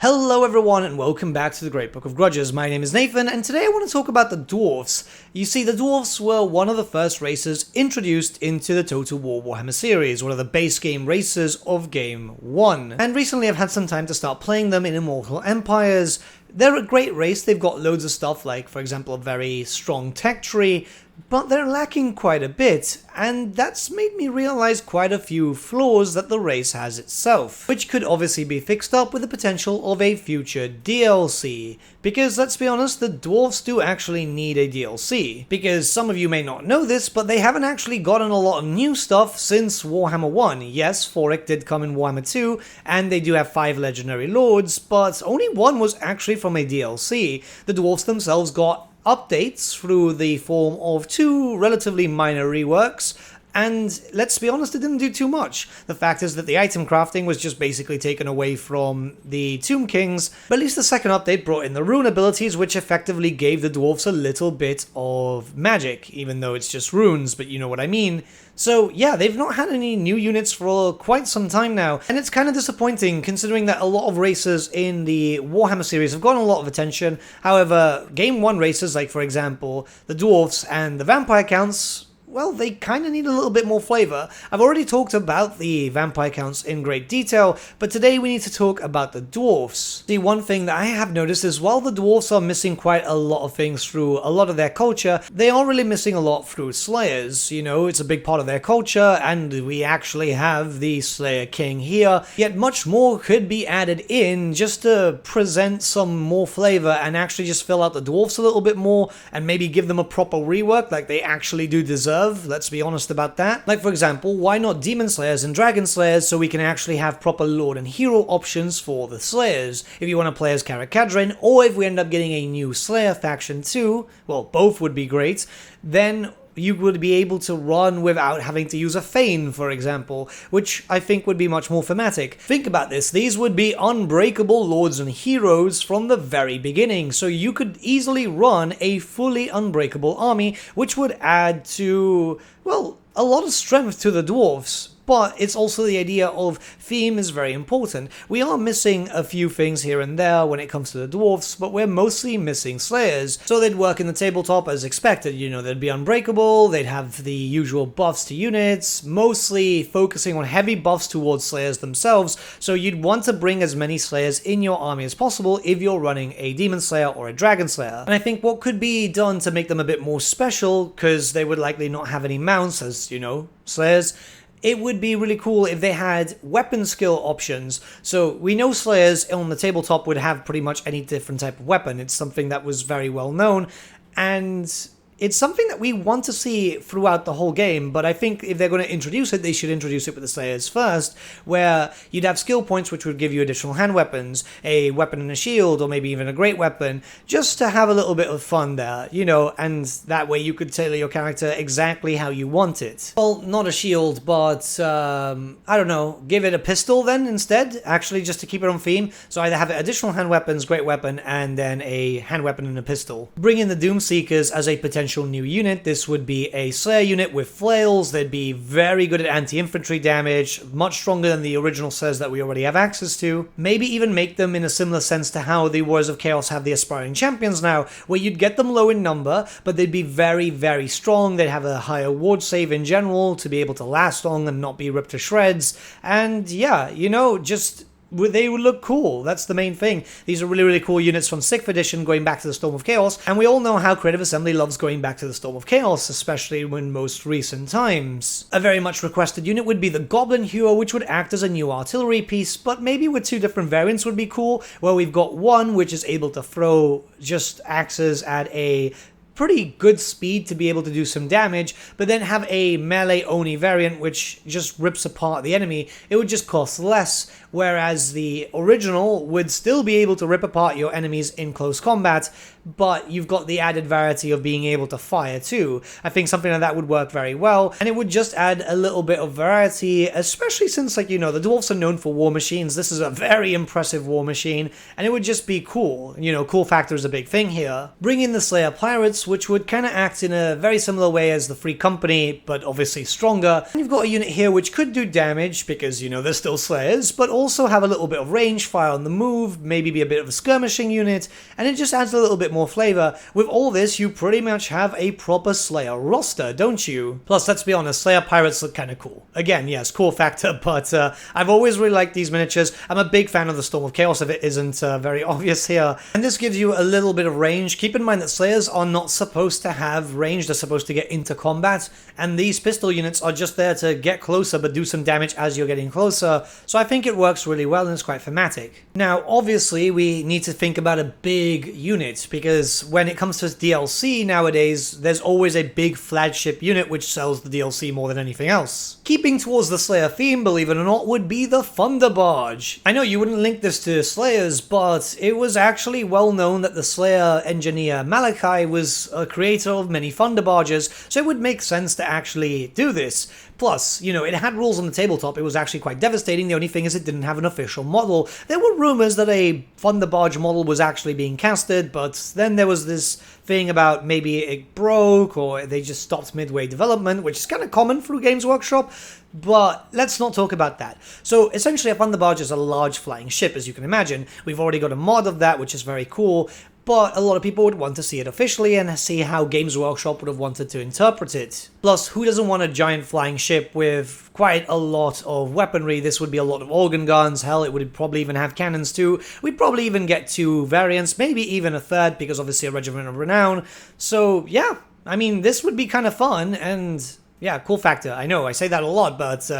Hello everyone and welcome back to the Great Book of Grudges. My name is Nathan and today I want to talk about the Dwarfs. You see, the Dwarfs were one of the first races introduced into the Total War Warhammer series, one of the base game races of Game 1. And recently I've had some time to start playing them in Immortal Empires. They're a great race, they've got loads of stuff like, for example, a very strong tech tree, but they're lacking quite a bit, and that's made me realize quite a few flaws that the race has itself, which could obviously be fixed up with the potential of a future DLC. Because let's be honest, the Dwarfs do actually need a DLC. Because some of you may not know this, but they haven't actually gotten a lot of new stuff since Warhammer 1. Yes, Forik did come in Warhammer 2, and they do have 5 legendary lords, but only one was actually from a DLC. The Dwarfs themselves got updates through the form of 2 relatively minor reworks, and let's be honest, it didn't do too much. The fact is that the item crafting was just basically taken away from the Tomb Kings, but at least the second update brought in the rune abilities, which effectively gave the Dwarfs a little bit of magic, even though it's just runes, but you know what I mean. So yeah, they've not had any new units for quite some time now, and it's kind of disappointing considering that a lot of races in the Warhammer series have gotten a lot of attention. However, Game 1 races, like for example, the Dwarfs and the Vampire Counts, well, they kind of need a little bit more flavor. I've already talked about the vampire counts in great detail, but today we need to talk about the dwarfs. The one thing that I have noticed is while the dwarfs are missing quite a lot of things through a lot of their culture, they are really missing a lot through slayers. You know, it's a big part of their culture, and we actually have the Slayer King here, yet much more could be added in just to present some more flavor and actually just fill out the dwarfs a little bit more and maybe give them a proper rework like they actually do deserve. Let's be honest about that. Like for example, why not Demon Slayers and Dragon Slayers so we can actually have proper Lord and Hero options for the Slayers. If you want to play as Karakadrin, or if we end up getting a new Slayer faction too, well, both would be great, then you would be able to run without having to use a Feign, for example, which I think would be much more thematic. Think about this, these would be unbreakable lords and heroes from the very beginning, so you could easily run a fully unbreakable army, which would add to, well, a lot of strength to the dwarfs. But it's also the idea of theme is very important. We are missing a few things here and there when it comes to the dwarfs, but we're mostly missing slayers. So they'd work in the tabletop as expected, you know, they'd be unbreakable, they'd have the usual buffs to units, mostly focusing on heavy buffs towards slayers themselves, so you'd want to bring as many slayers in your army as possible if you're running a demon slayer or a dragon slayer. And I think what could be done to make them a bit more special, because they would likely not have any mounts as, you know, slayers, it would be really cool if they had weapon skill options. So we know Slayers on the tabletop would have pretty much any different type of weapon. It's something that was very well known, and it's something that we want to see throughout the whole game, but I think if they're going to introduce it, they should introduce it with the Slayers first, where you'd have skill points which would give you additional hand weapons, a weapon and a shield, or maybe even a great weapon, just to have a little bit of fun there, you know, and that way you could tailor your character exactly how you want it. Well, not a shield, but, I don't know, give it a pistol then instead, actually just to keep it on theme, so either have additional hand weapons, great weapon, and then a hand weapon and a pistol. Bring in the Doomseekers as a potential new unit. This would be a Slayer unit with flails. They'd be very good at anti-infantry damage, much stronger than the original Slayers that we already have access to. Maybe even make them in a similar sense to how the Warriors of Chaos have the Aspiring Champions now, where you'd get them low in number, but they'd be very, very strong. They'd have a higher ward save in general to be able to last long and not be ripped to shreds. And yeah, you know, just they would look cool. That's the main thing. These are really, really cool units from 6th edition going back to the Storm of Chaos, and we all know how Creative Assembly loves going back to the Storm of Chaos, especially in most recent times. A very much requested unit would be the Goblin Hue, which would act as a new artillery piece, but maybe with 2 different variants would be cool, where we've got one which is able to throw just axes at a pretty good speed to be able to do some damage, but then have a melee Oni variant which just rips apart the enemy. It would just cost less, whereas the original would still be able to rip apart your enemies in close combat, but you've got the added variety of being able to fire too. I think something like that would work very well, and it would just add a little bit of variety, especially since, like, you know, the dwarfs are known for war machines. This is a very impressive war machine, and it would just be cool. You know, cool factor is a big thing here. Bring in the Slayer Pirates, Dwarfs, which would kind of act in a very similar way as the Free Company, but obviously stronger. And you've got a unit here which could do damage, because, you know, they're still Slayers, but also have a little bit of range, fire on the move, maybe be a bit of a skirmishing unit, and it just adds a little bit more flavor. With all this, you pretty much have a proper Slayer roster, don't you? Plus, let's be honest, Slayer pirates look kind of cool. Again, yes, cool factor, but I've always really liked these miniatures. I'm a big fan of the Storm of Chaos if it isn't very obvious here. And this gives you a little bit of range. Keep in mind that Slayers are not supposed to have range, they're supposed to get into combat, and these pistol units are just there to get closer but do some damage as you're getting closer, so I think it works really well and it's quite thematic. Now, obviously, we need to think about a big unit, because when it comes to DLC nowadays, there's always a big flagship unit which sells the DLC more than anything else. Keeping towards the Slayer theme, believe it or not, would be the Thunderbarge. I know you wouldn't link this to Slayers, but it was actually well known that the Slayer engineer Malachi was a creator of many Thunderbarges, so it would make sense to actually do this. Plus, you know, it had rules on the tabletop, it was actually quite devastating. The only thing is it didn't have an official model. There were rumors that a Thunderbarge model was actually being casted, but then there was this thing about maybe it broke or they just stopped midway development, which is kind of common through Games Workshop, but let's not talk about that. So essentially a Thunderbarge is a large flying ship, as you can imagine. We've already got a mod of that, which is very cool, but a lot of people would want to see it officially and see how Games Workshop would have wanted to interpret it. Plus, who doesn't want a giant flying ship with quite a lot of weaponry? This would be a lot of organ guns, hell, it would probably even have cannons too. We'd probably even get 2 variants, maybe even a third, because obviously a Regiment of Renown. So yeah, I mean, this would be kind of fun, and yeah, cool factor. I know, I say that a lot, but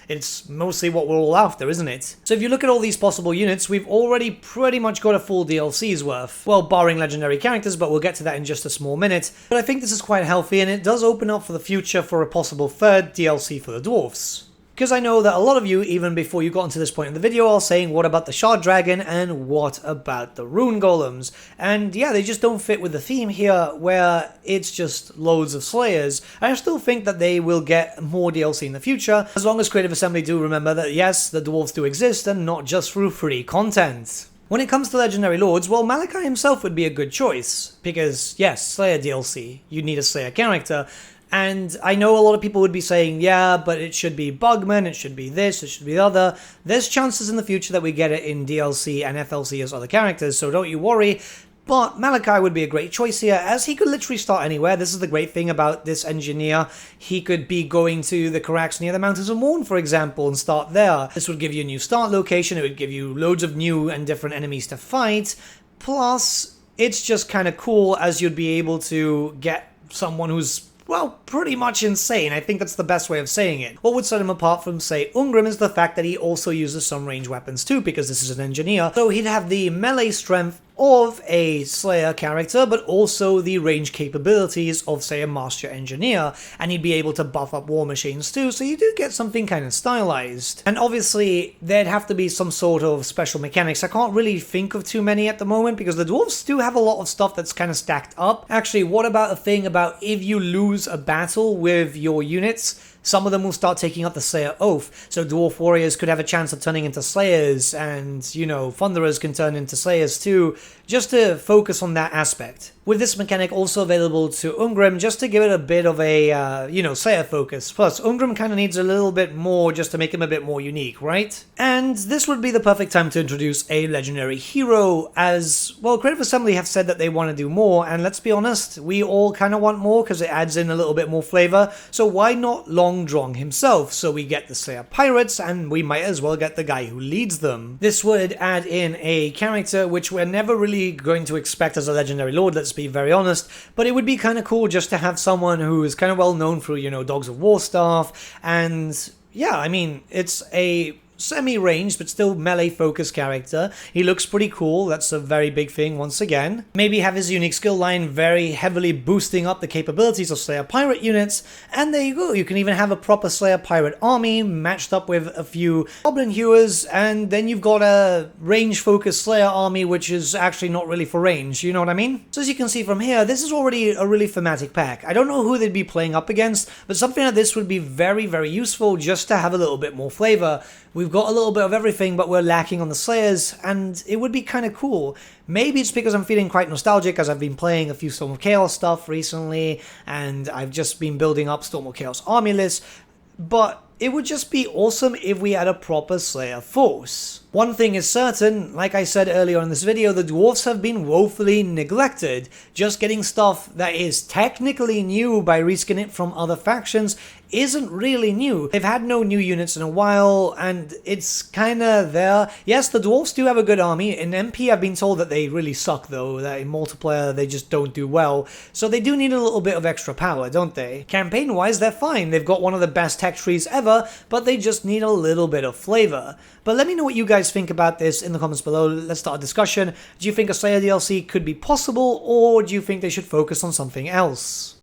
it's mostly what we're all after, isn't it? So if you look at all these possible units, we've already pretty much got a full DLC's worth. Well, barring legendary characters, but we'll get to that in just a small minute. But I think this is quite healthy, and it does open up for the future for a possible third DLC for the Dwarfs. Because I know that a lot of you, even before you got into this point in the video, are saying, what about the Shard Dragon and what about the Rune Golems? And yeah, they just don't fit with the theme here, where it's just loads of Slayers. I still think that they will get more DLC in the future, as long as Creative Assembly do remember that yes, the Dwarves do exist, and not just through free content. When it comes to Legendary Lords, well, Malachi himself would be a good choice, because yes, Slayer DLC, you need a Slayer character. And I know a lot of people would be saying, yeah, but it should be Bugman, it should be this, it should be the other. There's chances in the future that we get it in DLC and FLC as other characters, so don't you worry. But Malachi would be a great choice here, as he could literally start anywhere. This is the great thing about this engineer. He could be going to the Karax near the Mountains of Morn, for example, and start there. This would give you a new start location, it would give you loads of new and different enemies to fight. Plus, it's just kind of cool, as you'd be able to get someone who's, well, pretty much insane. I think that's the best way of saying it. What would set him apart from, say, Ungrim is the fact that he also uses some range weapons too, because this is an engineer. So he'd have the melee strength of a Slayer character, but also the range capabilities of, say, a Master Engineer, and he'd be able to buff up war machines too, so you do get something kind of stylized. And obviously, there'd have to be some sort of special mechanics. I can't really think of too many at the moment, because the Dwarves do have a lot of stuff that's kind of stacked up. Actually, what about a thing about if you lose a battle with your units, some of them will start taking up the Slayer Oath, so Dwarf Warriors could have a chance of turning into Slayers, and, you know, Thunderers can turn into Slayers too, just to focus on that aspect. With this mechanic also available to Ungrim, just to give it a bit of a, you know, Slayer focus. Plus, Ungrim kind of needs a little bit more just to make him a bit more unique, right? And this would be the perfect time to introduce a legendary hero, as, well, Creative Assembly have said that they want to do more, and let's be honest, we all kind of want more because it adds in a little bit more flavor, so why not Long Drong himself? So we get the Slayer Pirates, and we might as well get the guy who leads them. This would add in a character which we're never really going to expect as a legendary lord, let's be very honest, but it would be kind of cool just to have someone who is kind of well known through, you know, Dogs of War stuff, and yeah, I mean, it's a semi-ranged but still melee-focused character. He looks pretty cool, that's a very big thing once again. Maybe have his unique skill line very heavily boosting up the capabilities of Slayer Pirate units, and there you go, you can even have a proper Slayer Pirate army matched up with a few Goblin Huers, and then you've got a range-focused Slayer army which is actually not really for range, you know what I mean? So as you can see from here, this is already a really thematic pack. I don't know who they'd be playing up against, but something like this would be very, very useful just to have a little bit more flavor. We've we've got a little bit of everything, but we're lacking on the Slayers, and it would be kind of cool. Maybe it's because I'm feeling quite nostalgic as I've been playing a few Storm of Chaos stuff recently, and I've just been building up Storm of Chaos army lists, but it would just be awesome if we had a proper Slayer force. One thing is certain, like I said earlier in this video, the Dwarfs have been woefully neglected. Just getting stuff that is technically new by reskinning it from other factions isn't really new. They've had no new units in a while, and it's kinda there. Yes, the Dwarfs do have a good army. In MP, I've been told that they really suck though, that in multiplayer they just don't do well. So they do need a little bit of extra power, don't they? Campaign-wise, they're fine. They've got one of the best tech trees ever, but they just need a little bit of flavor. But let me know what you guys think about this in the comments below. Let's start a discussion. Do you think a Slayer DLC could be possible, or do you think they should focus on something else?